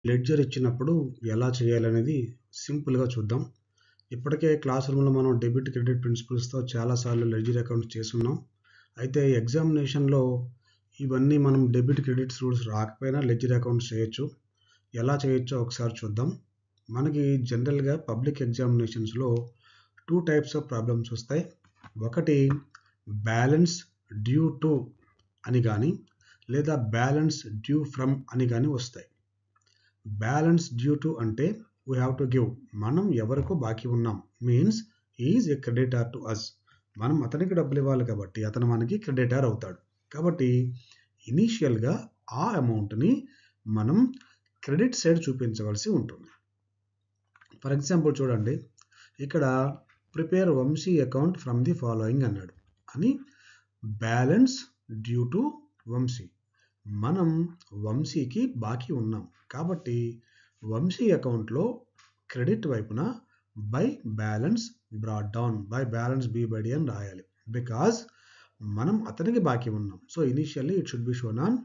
Ledger ఇచ్చినప్పుడు ఎలా చేయాలనేది సింపుల్‌గా చూద్దాం. ఇప్పటికే క్లాస్ రూమ్‌లో మనం డెబిట్, క్రెడిట్ ప్రిన్సిపల్స్‌తో చాలా సార్లు లెడ్జర్ అకౌంట్స్ చేసున్నాం. అయితే ఎగ్జామినేషన్‌లో ఇవన్నీ మనం డెబిట్, క్రెడిట్స్ రూల్స్ రాకపోయినా లెడ్జర్ అకౌంట్స్ చేయొచ్చు. ఎలా చేయొచ్చో ఒకసారి చూద్దాం. మనకి జనరల్‌గా పబ్లిక్ ఎగ్జామినేషన్స్‌లో 2 టైప్స్ ఆఫ్ ప్రాబ్లమ్స్ వస్తాయి. ఒకటి బ్యాలెన్స్ డ్యూ టు అని గాని, లేదా బ్యాలెన్స్ డ్యూ ఫ్రమ్ అని గాని వస్తాయి. బ్యాలెన్స్ డ్యూ టు అంటే వీ హ్యావ్ టు గివ్, మనం ఎవరికో బాకీ ఉన్నాం, means is a creditor to us. మనం అతనికి డబ్బులు ఇవ్వాలి కాబట్టి అతను మనకి క్రెడిటార్ అవుతాడు. కాబట్టి ఇనీషియల్గా ఆ అమౌంట్ని మనం క్రెడిట్ సైడ్ చూపించవలసి ఉంటుంది. ఫర్ ఎగ్జాంపుల్ చూడండి, ఇక్కడ prepare Vamshi account from the following అన్నాడు అని. బ్యాలెన్స్ డ్యూ టు వంశీ, మనం వంశీకి బాకీ ఉన్నాం కాబట్టి వంశీ అకౌంట్లో క్రెడిట్ వైపున by balance brought down, by balance B by D అని రాయాలి. బికాజ్ మనం అతనికి బాకీ ఉన్నాం. So initially it should be shown on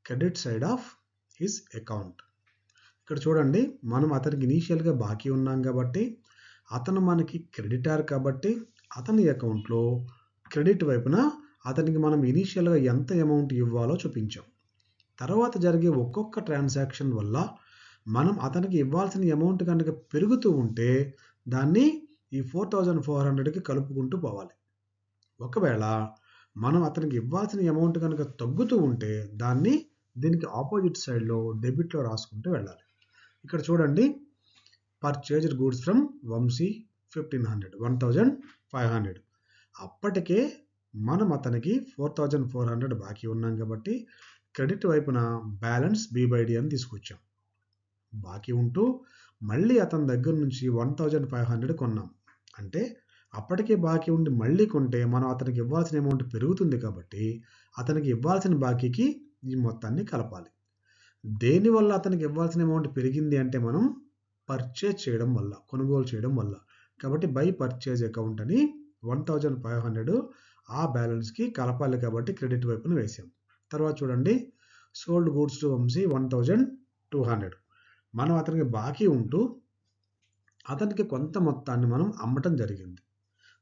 credit side of his account. ఇక్కడ చూడండి, మనం అతనికి ఇనీషియల్గా బాకీ ఉన్నాం కాబట్టి అతను మనకి క్రెడిటార్ కాబట్టి అతని అకౌంట్లో క్రెడిట్ వైపున అతనికి మనం ఇనీషియల్గా ఎంత అమౌంట్ ఇవ్వాలో చూపించాం. తర్వాత జరిగే ఒక్కొక్క ట్రాన్సాక్షన్ వల్ల మనం అతనికి ఇవ్వాల్సిన అమౌంట్ కనుక పెరుగుతూ ఉంటే దాన్ని ఈ 4400కి కలుపుకుంటూ పోవాలి. ఒకవేళ మనం అతనికి ఇవ్వాల్సిన అమౌంట్ కనుక తగ్గుతూ ఉంటే దాన్ని దీనికి ఆపోజిట్ సైడ్లో డెబిట్లో రాసుకుంటూ వెళ్ళాలి. ఇక్కడ చూడండి, పర్చేజ్డ్ గూడ్స్ ఫ్రమ్ వంశీ 1500 అప్పటికే మనం అతనికి 4400 బాకీ ఉన్నాం కాబట్టి క్రెడిట్ వైపున బ్యాలెన్స్ బి బై డి అని తీసుకొచ్చాం. బాకీ ఉంటూ మళ్ళీ అతని దగ్గర నుంచి 1500 కొన్నాం. అంటే అప్పటికే బాకీ ఉండి మళ్ళీ కొంటే మనం అతనికి ఇవ్వాల్సిన అమౌంట్ పెరుగుతుంది కాబట్టి అతనికి ఇవ్వాల్సిన బాకీకి ఈ మొత్తాన్ని కలపాలి. దేనివల్ల అతనికి ఇవ్వాల్సిన అమౌంట్ పెరిగింది అంటే మనం పర్చేజ్ చేయడం వల్ల, కొనుగోలు చేయడం వల్ల. కాబట్టి బై పర్చేజ్ అకౌంట్ అని 1500 ఆ బ్యాలెన్స్కి కలపాలి కాబట్టి క్రెడిట్ వైపున వేసాం. తర్వాత చూడండి, సోల్డ్ గూడ్స్ టు వంశీ 1200, మనం అతనికి బాకీ ఉంటూ అతనికి కొంత మొత్తాన్ని మనం అమ్మటం జరిగింది.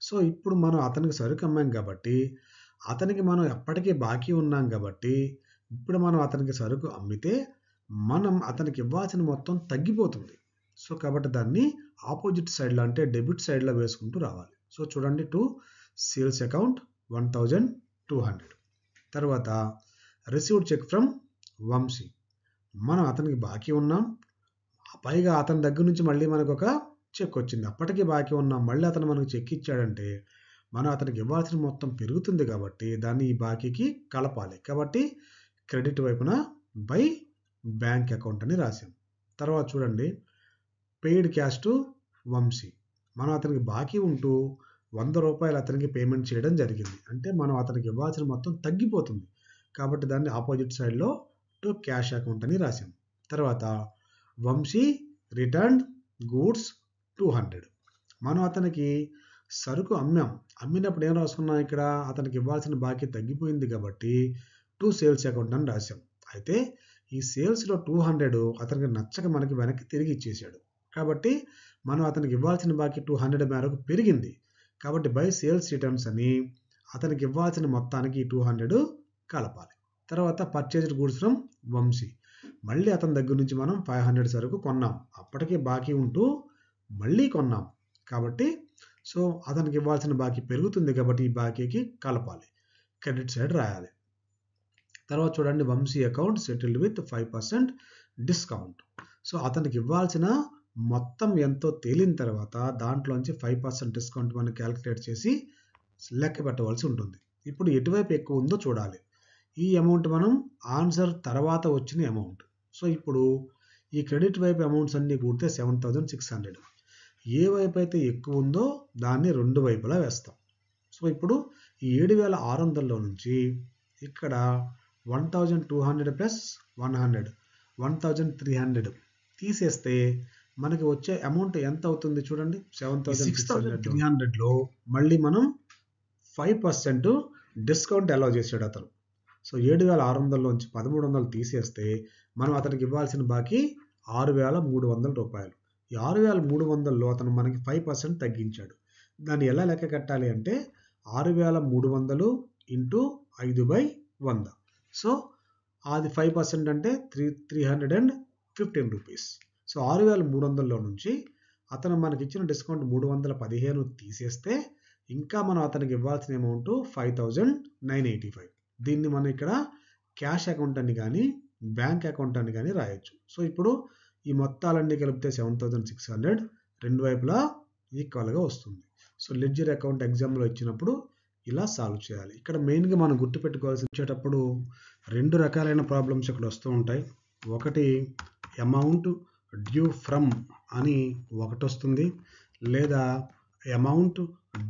సో ఇప్పుడు మనం అతనికి సరుకు అమ్మాం కాబట్టి అతనికి మనం ఎప్పటికీ బాకీ ఉన్నాం కాబట్టి ఇప్పుడు మనం అతనికి సరుకు అమ్మితే మనం అతనికి ఇవ్వాల్సిన మొత్తం తగ్గిపోతుంది. సో కాబట్టి దాన్ని ఆపోజిట్ సైడ్లో అంటే డెబిట్ సైడ్లో వేసుకుంటూ రావాలి. సో చూడండి, టు సేల్స్ అకౌంట్ 1200. తర్వాత రిసీవ్డ్ చెక్ ఫ్రమ్ వంశీ, మనం అతనికి బాకీ ఉన్నాం, పైగా అతని దగ్గర నుంచి మళ్ళీ మనకు ఒక చెక్ వచ్చింది, అప్పటికి బాకీ ఉన్నాం, మళ్ళీ అతను మనకు చెక్ ఇచ్చాడంటే మనం అతనికి ఇవ్వాల్సిన మొత్తం పెరుగుతుంది కాబట్టి దాన్ని ఈ బాకీకి కలపాలి. కాబట్టి క్రెడిట్ వైపున బై బ్యాంక్ అకౌంట్ అని రాసాం. తర్వాత చూడండి, పెయిడ్ క్యాష్ టు వంశీ, మనం అతనికి బాకీ ఉంటూ 100 రూపాయలు అతనికి పేమెంట్ చేయడం జరిగింది. అంటే మనం అతనికి ఇవ్వాల్సిన మొత్తం తగ్గిపోతుంది కాబట్టి దాన్ని ఆపోజిట్ సైడ్లో టు క్యాష్ అకౌంట్ అని రాసాం. తర్వాత వంశీ రిటర్న్ గూడ్స్ 200, మనం అతనికి సరుకు అమ్మాం, అమ్మినప్పుడు ఏం రాసుకున్నాం, ఇక్కడ అతనికి ఇవ్వాల్సిన బాకీ తగ్గిపోయింది కాబట్టి టు సేల్స్ అకౌంట్ అని రాసాం. అయితే ఈ సేల్స్లో 200 అతనికి నచ్చక మనకి వెనక్కి తిరిగి ఇచ్చేసాడు కాబట్టి మనం అతనికి ఇవ్వాల్సిన బాకీ 200 మేరకు పెరిగింది కాబట్టి బై సేల్స్ రిటర్న్స్ అని అతనికి ఇవ్వాల్సిన మొత్తానికి 200 కలపాలి. తర్వాత పర్చేజ్డ్ గూడ్స్ ఫ్రమ్ వంశీ, మళ్ళీ అతని దగ్గర నుంచి మనం 500 సరుకు కొన్నాం, అప్పటికే బాకీ ఉంటూ మళ్ళీ కొన్నాం కాబట్టి సో అతనికి ఇవ్వాల్సిన బాకీ పెరుగుతుంది కాబట్టి ఈ బాకీకి కలపాలి, క్రెడిట్ సైడ్ రాయాలి. తర్వాత చూడండి, Vamshi account settled with 5% discount. So అతనికి ఇవ్వాల్సిన మొత్తం ఎంతో తేలిన తర్వాత దాంట్లోంచి 5% డిస్కౌంట్ మనం క్యాలిక్యులేట్ చేసి లెక్క పెట్టవలసి ఉంటుంది. ఇప్పుడు ఎటువైపు ఎక్కువ ఉందో చూడాలి. ఈ అమౌంట్ మనం ఆన్సర్ తర్వాత వచ్చిన అమౌంట్. సో ఇప్పుడు ఈ క్రెడిట్ వైపు అమౌంట్స్ అన్నీ కూడితే 7600. ఏ వైపు అయితే ఎక్కువ ఉందో దాన్ని రెండు వైపులా వేస్తాం. సో ఇప్పుడు ఈ 7600లో నుంచి ఇక్కడ 1200 ప్లస్ 100 1300 తీసేస్తే మనకి వచ్చే అమౌంట్ ఎంత అవుతుంది చూడండి, 7300లో మళ్ళీ మనం 5% డిస్కౌంట్ అలౌ చేసాడు అతను. సో 7600లోంచి 1300 తీసేస్తే మనం అతనికి ఇవ్వాల్సిన బాకీ రూ. 6,300. ఈ 6,300లో అతను మనకి 5% తగ్గించాడు. దాన్ని ఎలా లెక్క కట్టాలి అంటే 6,300 ఇంటూ 5/100. సో అది 5% అంటే 315 రూపీస్. సో 6,300లో నుంచి అతను మనకి ఇచ్చిన డిస్కౌంట్ 315 తీసేస్తే ఇంకా మనం అతనికి ఇవ్వాల్సిన అమౌంట్ 5,985. దీన్ని మనం ఇక్కడ క్యాష్ అకౌంట్ అని కానీ బ్యాంక్ అకౌంట్ అని కానీ రాయొచ్చు. సో ఇప్పుడు ఈ మొత్తాలన్నీ కలిపితే 7,600 రెండు వైపులా ఈక్వల్గా వస్తుంది. సో లెడ్జర్ అకౌంట్ ఎగ్జామ్లో ఇచ్చినప్పుడు ఇలా సాల్వ్ చేయాలి. ఇక్కడ మెయిన్గా మనం గుర్తుపెట్టుకోవాల్సి వచ్చేటప్పుడు రెండు రకాలైన ప్రాబ్లమ్స్ ఇక్కడ వస్తూ ఉంటాయి. ఒకటి అమౌంట్ డ్యూ ఫ్రమ్ అని ఒకటి వస్తుంది, లేదా అమౌంట్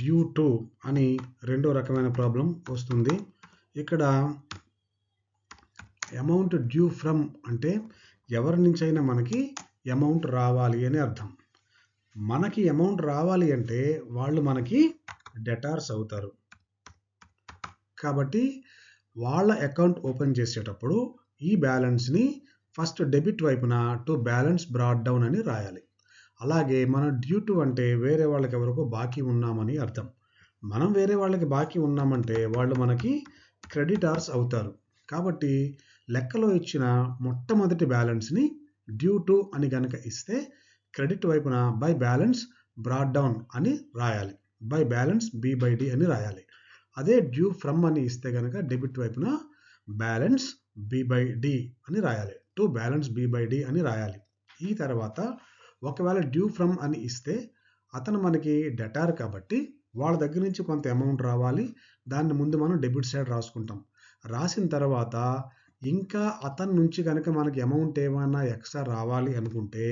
డ్యూ టు అని రెండో రకమైన ప్రాబ్లం వస్తుంది. ఇక్కడ అమౌంట్ డ్యూ ఫ్రమ్ అంటే ఎవరి నుంచైనా మనకి అమౌంట్ రావాలి అని అర్థం. మనకి అమౌంట్ రావాలి అంటే వాళ్ళు మనకి డెటార్స్ అవుతారు. కాబట్టి వాళ్ళ అకౌంట్ ఓపెన్ చేసేటప్పుడు ఈ బ్యాలెన్స్ని ఫస్ట్ డెబిట్ వైపున టు బ్యాలెన్స్ బ్రాట్ డౌన్ అని రాయాలి. అలాగే మనం డ్యూ టు అంటే వేరే వాళ్ళకి ఎవరికో బాకీ ఉన్నామని అర్థం. మనం వేరే వాళ్ళకి బాకీ ఉన్నామంటే వాళ్ళు మనకి క్రెడిటార్స్ అవుతారు. కాబట్టి లెక్కలో ఇచ్చిన మొట్టమొదటి బ్యాలెన్స్ని డ్యూ టు అని కనుక ఇస్తే క్రెడిట్ వైపున బై బ్యాలెన్స్ బ్రాట్ డౌన్ అని రాయాలి. బై బ్యాలెన్స్ B/D అని రాయాలి. అదే డ్యూ ఫ్రమ్ అని ఇస్తే కనుక డెబిట్ వైపున బ్యాలెన్స్ B/D అని రాయాలి. టు బ్యాలెన్స్ B/D అని రాయాలి. ఈ తర్వాత ఒకవేళ డ్యూ ఫ్రమ్ అని ఇస్తే అతను మనకి డెటార్ కాబట్టి వాళ్ళ దగ్గర నుంచి కొంత అమౌంట్ రావాలి. దాన్ని ముందు మనం డెబిట్ సైడ్ రాసుకుంటాం. రాసిన తర్వాత ఇంకా అతని నుంచి కనుక మనకి అమౌంట్ ఏమైనా ఎక్స్ట్రా రావాలి అనుకుంటే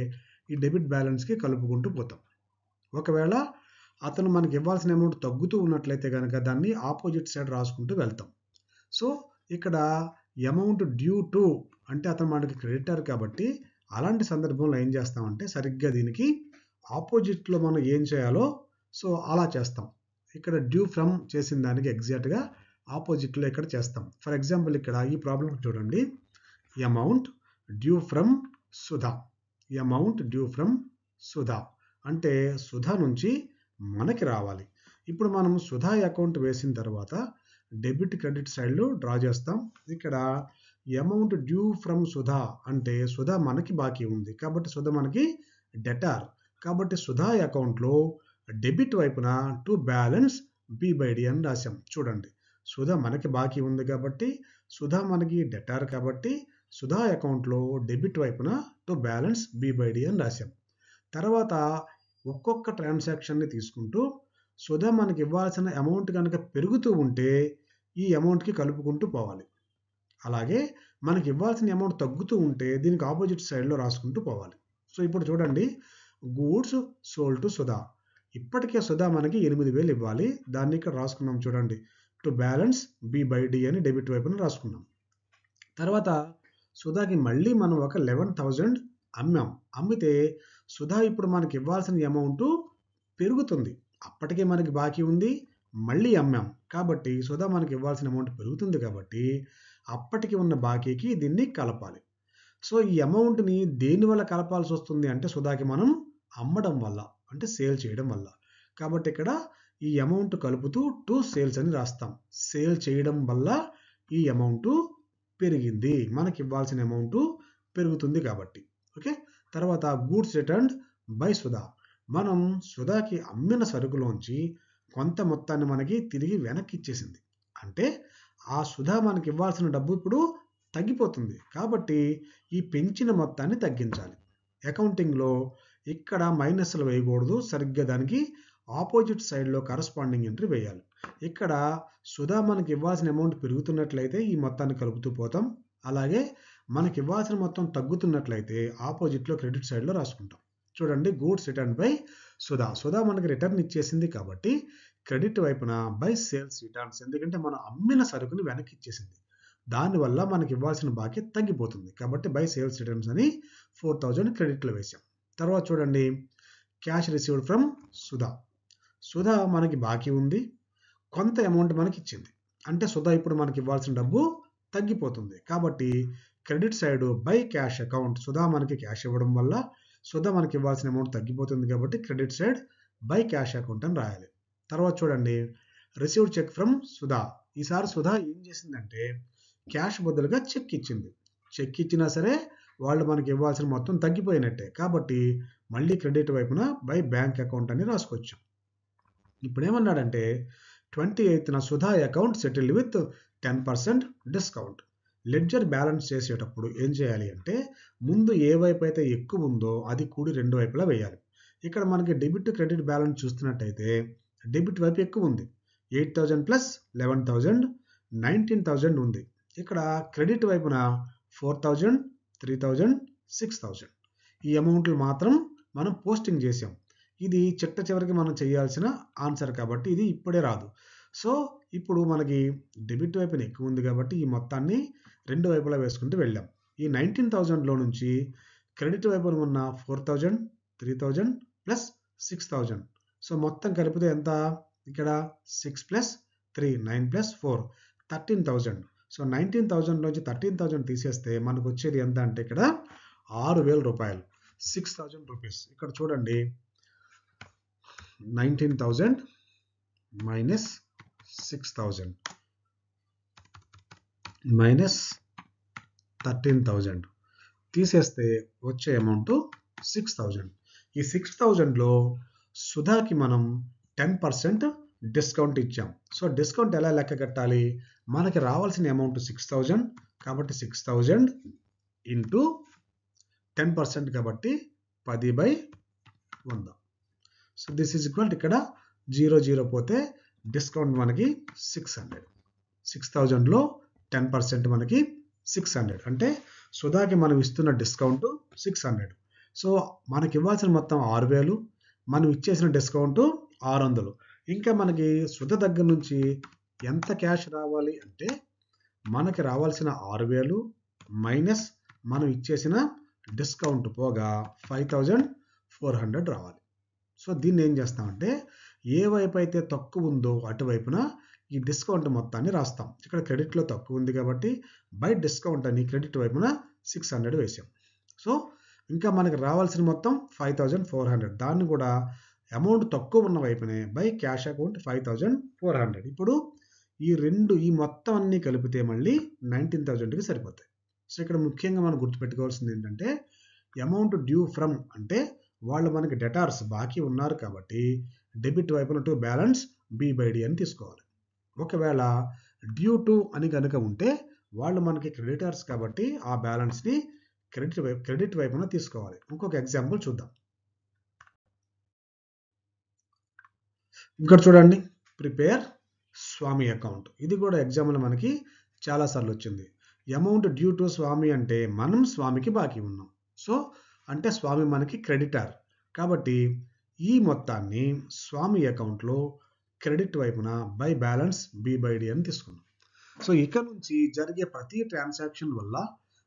ఈ డెబిట్ బ్యాలెన్స్కి కలుపుకుంటూ పోతాం. ఒకవేళ అతను మనకి ఇవ్వాల్సిన అమౌంట్ తగ్గుతూ ఉన్నట్లయితే కనుక దాన్ని ఆపోజిట్ సైడ్ రాసుకుంటూ వెళ్తాం. సో ఇక్కడ అమౌంట్ డ్యూ టు అంటే అతను మనకి క్రెడిటర్ కాబట్టి అలాంటి సందర్భంలో ఏం చేస్తామంటే సరిగ్గా దీనికి ఆపోజిట్లో మనం ఏం చేయాలో సో అలా చేస్తాం. ఇక్కడ డ్యూ ఫ్రమ్ చేసిన దానికి ఎగ్జాక్ట్గా ఆపోజిట్లో ఇక్కడ చేస్తాం. ఫర్ ఎగ్జాంపుల్ ఇక్కడ ఈ ప్రాబ్లం చూడండి. Amount due from Sudha. Amount due from Sudha అంటే సుధా నుంచి మనకి రావాలి. ఇప్పుడు మనం సుధా అకౌంట్ వేసిన తర్వాత డెబిట్ క్రెడిట్ సైడ్లో డ్రా చేస్తాం. ఇక్కడ అమౌంట్ డ్యూ ఫ్రమ్ సుధా అంటే సుధా మనకి బాకీ ఉంది కాబట్టి సుధా మనకి డెటార్ కాబట్టి సుధా అకౌంట్లో డెబిట్ వైపున టు బ్యాలెన్స్ B/D అని రాశాం. చూడండి, సుధా మనకి బాకీ ఉంది కాబట్టి సుధా మనకి డెటార్ కాబట్టి సుధా అకౌంట్లో డెబిట్ వైపున టు బ్యాలెన్స్ B/D అని రాశాం. తర్వాత ఒక్కొక్క ట్రాన్సాక్షన్ని తీసుకుంటూ సుధా మనకి ఇవ్వాల్సిన అమౌంట్ కనుక పెరుగుతూ ఉంటే ఈ అమౌంట్కి కలుపుకుంటూ పోవాలి. అలాగే మనకి ఇవ్వాల్సిన అమౌంట్ తగ్గుతూ ఉంటే దీనికి ఆపోజిట్ సైడ్లో రాసుకుంటూ పోవాలి. సో ఇప్పుడు చూడండి, గూడ్స్ సోల్డ్ టు సుధా. ఇప్పటికే సుధా మనకి 8,000 ఇవ్వాలి. దాన్ని ఇక్కడ రాసుకున్నాం చూడండి. టు బ్యాలెన్స్ B/D అని డెబిట్ వైపున రాసుకున్నాం. తర్వాత సుధాకి మళ్ళీ మనం ఒక 11,000 అమ్మాం. అమ్మితే సుధా ఇప్పుడు మనకి ఇవ్వాల్సిన అమౌంట్ పెరుగుతుంది. అప్పటికే మనకి బాకీ ఉంది, మళ్ళీ అమ్మాం కాబట్టి సుధా మనకి ఇవ్వాల్సిన అమౌంట్ పెరుగుతుంది కాబట్టి అప్పటికి ఉన్న బాకీకి దీన్ని కలపాలి. సో ఈ అమౌంట్ని దేనివల్ల కలపాల్సి వస్తుంది అంటే సుధాకి మనం అమ్మడం వల్ల అంటే సేల్ చేయడం వల్ల. కాబట్టి ఇక్కడ ఈ అమౌంట్ కలుపుతూ టు సేల్స్ అని రాస్తాం. సేల్ చేయడం వల్ల ఈ అమౌంట్ పెరిగింది, మనకి ఇవ్వాల్సిన అమౌంట్ పెరుగుతుంది కాబట్టి. ఓకే, తర్వాత గూడ్స్ రిటర్న్డ్ బై సుధా. మనం సుధాకి అమ్మిన సరుకులోంచి కొంత మొత్తాన్ని మనకి తిరిగి వెనక్కి ఇచ్చేసింది. అంటే ఆ సుధా మనకి ఇవ్వాల్సిన డబ్బు ఇప్పుడు తగ్గిపోతుంది కాబట్టి ఈ పెంచిన మొత్తాన్ని తగ్గించాలి. అకౌంటింగ్లో ఇక్కడ మైనస్లు వేయకూడదు, సరిగ్గా దానికి ఆపోజిట్ సైడ్లో కరస్పాండింగ్ ఎంట్రీ వేయాలి. ఇక్కడ సుధా మనకి ఇవ్వాల్సిన అమౌంట్ పెరుగుతున్నట్లయితే ఈ మొత్తాన్ని కలుపుతూ పోతాం. అలాగే మనకి ఇవ్వాల్సిన మొత్తం తగ్గుతున్నట్లయితే ఆపోజిట్లో క్రెడిట్ సైడ్లో రాసుకుంటాం. చూడండి, goods written by Sudha. Sudha మనకి రిటర్న్ ఇచ్చేసింది కాబట్టి క్రెడిట్ వైపున బై సేల్స్ రిటర్న్స్, ఎందుకంటే మనం అమ్మిన సరుకుని వెనక్కి ఇచ్చేసింది. దానివల్ల మనకి ఇవ్వాల్సిన బాకీ తగ్గిపోతుంది కాబట్టి బై సేల్స్ రిటర్న్స్ అని 4,000 క్రెడిట్లో వేసాం. తర్వాత చూడండి, cash received from Sudha. Sudha మనకి బాకీ ఉంది, కొంత అమౌంట్ మనకి ఇచ్చింది. అంటే సుధా ఇప్పుడు మనకి ఇవ్వాల్సిన డబ్బు తగ్గిపోతుంది కాబట్టి credit side by cash account, Sudha మనకి క్యాష్ ఇవ్వడం వల్ల సుధా మనకి ఇవ్వాల్సిన అమౌంట్ తగ్గిపోతుంది కాబట్టి credit side by cash account అని రాయాలి. తర్వాత చూడండి, రిసీవ్డ్ చెక్ ఫ్రమ్ సుధా. ఈసారి సుధా ఏం చేసిందంటే క్యాష్ బదులుగా చెక్ ఇచ్చింది. చెక్ ఇచ్చినా సరే వాళ్ళు మనకి ఇవ్వాల్సిన మొత్తం తగ్గిపోయినట్టే, కాబట్టి మళ్ళీ క్రెడిట్ వైపున బై బ్యాంక్ అకౌంట్ అని రాసుకోవచ్చు. ఇప్పుడు ఏమన్నాడంటే 28న Sudha account settled with 10% discount. Ledger balance చేసేటప్పుడు ఏం చేయాలి అంటే ముందు ఏ వైపు అయితే ఎక్కువ ఉందో అది కూడి రెండు వైపులా వేయాలి. ఇక్కడ మనకి డెబిట్ క్రెడిట్ బ్యాలెన్స్ చూస్తున్నట్టయితే డెబిట్ వైపు ఎక్కువ ఉంది, 8,000 ప్లస్ 11,000 19,000 ఉంది. ఇక్కడ క్రెడిట్ వైపున 4,000 3,000 6,000 ఈ అమౌంట్లు మాత్రం మనం పోస్టింగ్ చేసాం. ఇది చిట్ట చివరికి మనం చేయాల్సిన ఆన్సర్ కాబట్టి ఇది ఇప్పుడే రాదు. సో ఇప్పుడు మనకి డెబిట్ వైపున ఎక్కువ ఉంది కాబట్టి ఈ మొత్తాన్ని రెండు వైపులా వేసుకుంటూ వెళ్ళాం. ఈ 19,000లో నుంచి క్రెడిట్ వైపున ఉన్న 4,000 3,000 ప్లస్ 6,000, సో మొత్తం కలిపితే ఎంత, ఇక్కడ 6 ప్లస్ 3 9 ప్లస్ 4 13,000. సో 19,000 నుంచి 13,000 తీసేస్తే మనకు వచ్చేది ఎంత అంటే ఇక్కడ 6,000 రూపాయలు, 6,000 రూపీస్. ఇక్కడ చూడండి 19,000 మైనస్ 6,000 మైనస్ 13,000 తీసేస్తే వచ్చే అమౌంట్ 6,000. ఈ 6,000లో సుధాకి మనం 10% డిస్కౌంట్ ఇచ్చాం. సో డిస్కౌంట్ ఎలా లెక్క కట్టాలి, మనకి రావాల్సిన అమౌంట్ 6,000 కాబట్టి 6,000 ఇంటూ 10% కాబట్టి 10/100. సో దిస్ ఈజ్ ఈక్వల్ ఇక్కడ 0 పోతే డిస్కౌంట్ మనకి 600. 6,000లో 10% మనకి 600 అంటే సుధాకి మనం ఇస్తున్న డిస్కౌంట్ 600. సో మనకి ఇవ్వాల్సిన మొత్తం 6,000, మనం ఇచ్చేసిన డిస్కౌంట్ 600. ఇంకా మనకి సుధ దగ్గర నుంచి ఎంత క్యాష్ రావాలి అంటే మనకి రావాల్సిన 6,000 మైనస్ మనం ఇచ్చేసిన డిస్కౌంట్ పోగా 5,400 రావాలి. సో దీన్ని ఏం చేస్తామంటే ఏ వైపు అయితే తక్కువ ఉందో అటువైపున ఈ డిస్కౌంట్ మొత్తాన్ని రాస్తాం. ఇక్కడ క్రెడిట్లో తక్కువ ఉంది కాబట్టి బై డిస్కౌంట్ అని క్రెడిట్ వైపున 600 వేసాం. సో ఇంకా మనకి రావాల్సిన మొత్తం 5,400, దాన్ని కూడా అమౌంట్ తక్కువ ఉన్న వైపునే బై క్యాష్ అకౌంట్ 5,400. ఇప్పుడు ఈ మొత్తం అన్ని కలిపితే మళ్ళీ 19,000కి సరిపోతాయి. సో ఇక్కడ ముఖ్యంగా మనం గుర్తుపెట్టుకోవాల్సింది ఏంటంటే అమౌంట్ డ్యూ ఫ్రమ్ అంటే వాళ్ళు మనకి డెటార్స్ బాకీ ఉన్నారు కాబట్టి డెబిట్ వైపున టు బ్యాలెన్స్ B/D అని తీసుకోవాలి. ఒకవేళ డ్యూ టు అని కనుక ఉంటే వాళ్ళు మనకి క్రెడిటర్స్ కాబట్టి ఆ బ్యాలెన్స్ని క్రెడిట్ వైపున తీసుకోవాలి. ఇంకొక ఎగ్జాంపుల్ చూద్దాం. ఇక్కడ చూడండి, ప్రిపేర్ స్వామి అకౌంట్. ఇది కూడా ఎగ్జామ్లో మనకి చాలాసార్లు వచ్చింది. అమౌంట్ డ్యూ టు స్వామి అంటే మనం స్వామికి బాకీ ఉన్నాం. సో అంటే స్వామి మనకి క్రెడిటర్ కాబట్టి ఈ మొత్తాన్ని స్వామి అకౌంట్లో క్రెడిట్ వైపున బై బ్యాలెన్స్ B/D అని తీసుకున్నాం. సో ఇక నుంచి జరిగే ప్రతి ట్రాన్సాక్షన్ వల్ల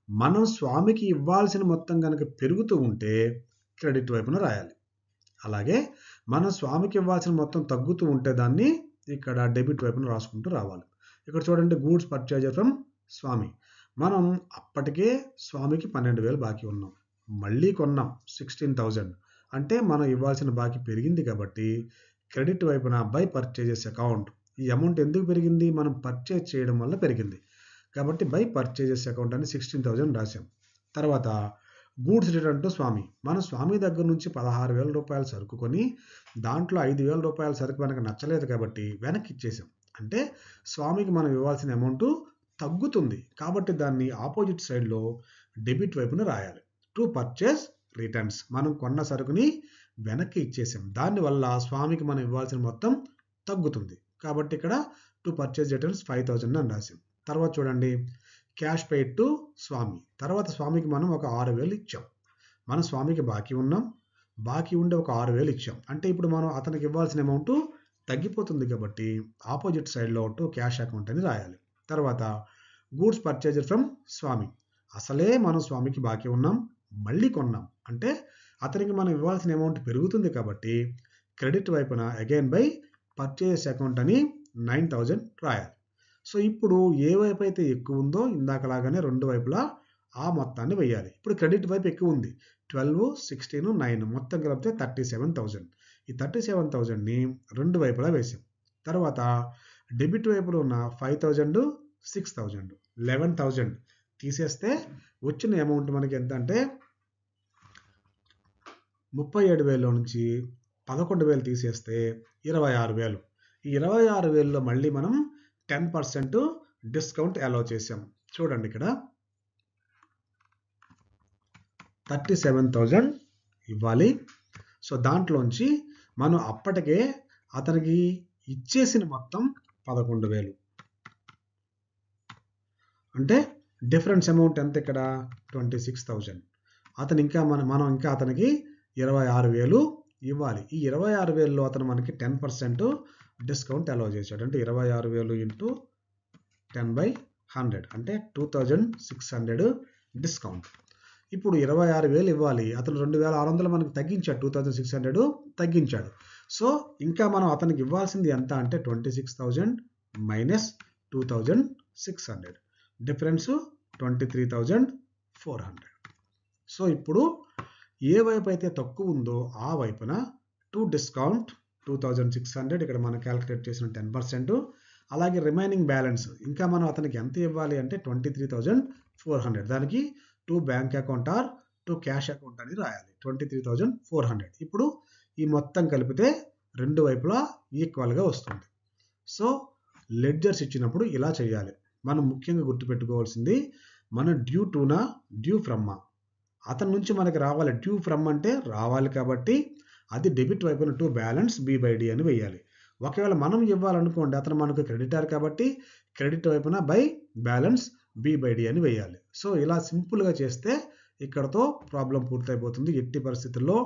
మనం స్వామికి ఇవ్వాల్సిన మొత్తం కనుక పెరుగుతూ ఉంటే క్రెడిట్ వైపున రాయాలి. అలాగే మనం స్వామికి ఇవ్వాల్సిన మొత్తం తగ్గుతూ ఉంటే దాన్ని ఇక్కడ డెబిట్ వైపున రాసుకుంటూ రావాలి. ఇక్కడ చూడండి, గూడ్స్ పర్చేజర్ ఫ్రమ్ స్వామి. మనం అప్పటికే స్వామికి 12,000 బాకీ ఉన్నాం, మళ్ళీ కొన్నాం 16,000 అంటే మనం ఇవ్వాల్సిన బాకీ పెరిగింది కాబట్టి క్రెడిట్ వైపున బై పర్చేజెస్ అకౌంట్. ఈ అమౌంట్ ఎందుకు పెరిగింది, మనం పర్చేజ్ చేయడం వల్ల పెరిగింది కాబట్టి బై పర్చేజెస్ అకౌంట్ అని 16,000 రాసాం. తర్వాత గూడ్స్ రిటర్న్ టు స్వామి. మనం స్వామి దగ్గర నుంచి 16,000 రూపాయలు సరుకు కొని దాంట్లో 5,000 రూపాయల సరుకు మనకు నచ్చలేదు కాబట్టి వెనక్కి ఇచ్చేసాం. అంటే స్వామికి మనం ఇవ్వాల్సిన అమౌంట్ తగ్గుతుంది కాబట్టి దాన్ని ఆపోజిట్ సైడ్లో డెబిట్ వైపున రాయాలి. టు పర్చేస్ రిటర్న్స్, మనం కొన్న సరుకుని వెనక్కి ఇచ్చేసాం, దానివల్ల స్వామికి మనం ఇవ్వాల్సిన మొత్తం తగ్గుతుంది కాబట్టి ఇక్కడ టు పర్చేస్ రిటర్న్స్ 5,000 అని రాసాం. తర్వాత చూడండి, క్యాష్ పెయిడ్ టు స్వామి. తర్వాత స్వామికి మనం ఒక 6,000 ఇచ్చాం. మనం స్వామికి బాకీ ఉన్నాం, బాకీ ఉండి ఒక 6,000 ఇచ్చాం అంటే ఇప్పుడు మనం అతనికి ఇవ్వాల్సిన అమౌంట్ తగ్గిపోతుంది కాబట్టి ఆపోజిట్ సైడ్లో టు క్యాష్ అకౌంట్ అని రాయాలి. తర్వాత గూడ్స్ పర్చేజర్ ఫ్రమ్ స్వామి. అసలే మనం స్వామికి బాకీ ఉన్నాం, మళ్ళీ కొన్నాం అంటే అతనికి మనం ఇవ్వాల్సిన అమౌంట్ పెరుగుతుంది కాబట్టి క్రెడిట్ వైపున అగైన్ బై పర్చేజెస్ అకౌంట్ అని 9,000 రాయాలి. సో ఇప్పుడు ఏ వైపు అయితే ఎక్కువ ఉందో ఇందాకలాగానే రెండు వైపులా ఆ మొత్తాన్ని వేయాలి. ఇప్పుడు క్రెడిట్ వైపు ఎక్కువ ఉంది. 12, 16, 9 మొత్తం కలిపితే 37,000. ఈ 37,000ని రెండు వైపులా వేసాం. తర్వాత డెబిట్ వైపులో ఉన్న 5,000, 6,000, 11,000 తీసేస్తే వచ్చిన అమౌంట్ మనకి ఎంత అంటే 37,000 నుంచి 11,000 తీసేస్తే 26,000. ఈ 26,000లో మళ్ళీ మనం 10% డిస్కౌంట్ అలౌ చేసాం. చూడండి ఇక్కడ 37,000 ఇవ్వాలి. సో దాంట్లోంచి మనం అప్పటికే అతనికి ఇచ్చేసిన మొత్తం 11,000. అంటే డిఫరెన్స్ అమౌంట్ ఎంత ఇక్కడ 26,000. అతను ఇంకా మనం ఇంకా అతనికి 26,000 ఇవ్వాలి. ఈ 26,000లో అతను మనకి 10% డిస్కౌంట్ అలౌ చేశాడు. అంటే 26,000 ఇంటూ 10/100 అంటే 2,600 డిస్కౌంట్. ఇప్పుడు 26,000 ఇవ్వాలి. అతను 2,600 మనకి తగ్గించాడు. 2,600 తగ్గించాడు. సో ఇంకా మనం అతనికి ఇవ్వాల్సింది ఎంత అంటే 26,000 మైనస్ 2,600 డిఫరెన్స్ 23,400. సో ఇప్పుడు ఏ వైపు అయితే తక్కువ ఉందో ఆ వైపున డిస్కౌంట్ 2,600 ఇక్కడ మనం క్యాలిక్యులేట్ చేసిన 10%. అలాగే రిమైనింగ్ బ్యాలెన్స్ ఇంకా మనం అతనికి ఎంత ఇవ్వాలి అంటే 23,400. దానికి to bank account or to cash account అని రాయాలి. 23,400. ఇప్పుడు ఈ మొత్తం కలిపితే రెండు వైపులా ఈక్వల్గా వస్తుంది. సో లెడ్జర్స్ ఇచ్చినప్పుడు ఇలా చేయాలి. మనం ముఖ్యంగా గుర్తుపెట్టుకోవాల్సింది మన డ్యూ టూనా డ్యూ ఫ్రమ్మా. అతని నుంచి మనకి రావాలి. డ్యూ ఫ్రమ్ అంటే రావాలి కాబట్టి అది డెబిట్ వైపున టు బ్యాలెన్స్ B/D అని వేయాలి. ఒకవేళ మనం ఇవ్వాలనుకోండి అతను మనకు క్రెడిటార్ కాబట్టి క్రెడిట్ వైపున బై బ్యాలెన్స్ B/D అని వేయాలి. సో ఇలా సింపుల్గా చేస్తే ఇక్కడతో ప్రాబ్లం పూర్తయిపోతుంది. ఎట్టి పరిస్థితుల్లో